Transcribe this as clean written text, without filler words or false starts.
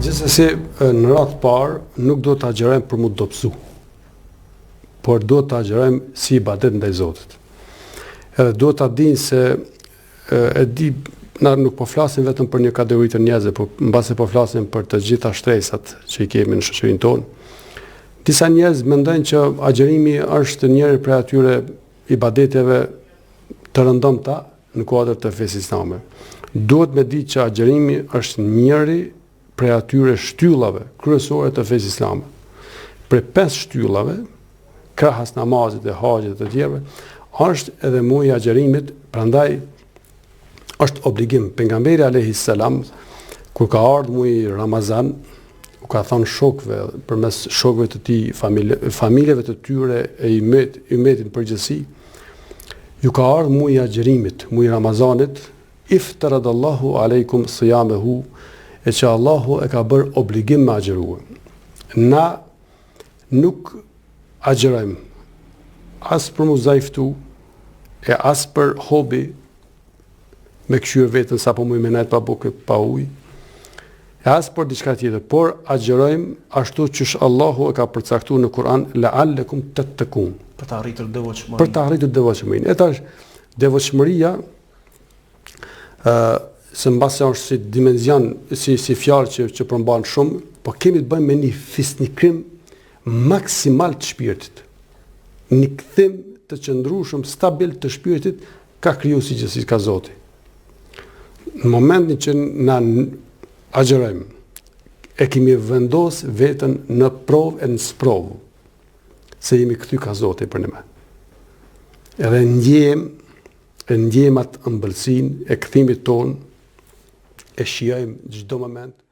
Gjithsesi, në radhë parë, nuk do të agjerojmë për mu të dobësu, por do të agjerojmë si ibadet ndaj Zotit. Edhe do të dinë se na nuk po flasim vetëm për një kategori të njerëzve, por mbase po flasim për të gjitha shtresat që i kemi në shoqërinë tonë. Disa njerëz mendojnë që agjerimi është njëri prej atyre ibadeteve të rëndomta në kuadër të fesë islame. Duhet me ditë që agjerimi është njëri prej atyre shtyllave kryesore të fesë islame. Prej 5 shtyllave, krahas namazit dhe haxhit të tjerëve, është edhe muaji i agjerimit, prandaj është obligim. Pejgamberi alayhis salam, kur ka ardhur muaji Ramazan, u ka thonë shokëve, përmes shokëve të tij, familjeve të tyre e umetin përgjithësi, ju ka ardhur muaji i agjerimit, muaji i Ramazanit, iftaradallahu aleikum siyamehu, e që Allahu e ka bërë obligim me agjeruar. Na nuk agjerojmë as për mu zajftu, e as për hobi, me këshyr vetën sa po mu i menajt pa buke pa ujë, e as për diçka tjetër, por agjerojmë ashtu qësh Allahu e ka përcaktuar në Kur'an, la'allekum tattaqun, për të arritur devotshmërinë. Për të arritur devotshmërinë. Eta është devotshmëria, se mbase është si dimenzion, si fjalë që përmban shumë, po kemi të bëjmë me një fisnikrim maksimal të shpirtit. Një kthim të qëndrueshëm stabil të shpirtit ka kriju si gjithësisht ka Zoti. Në momentin që na agjerojmë, e kemi vendos veten në provë e në sprovë, se jemi kthy ka Zoti për ne. Edhe ndjem atë ëmbëlsinë e kthimit ton, e shijojmë çdo moment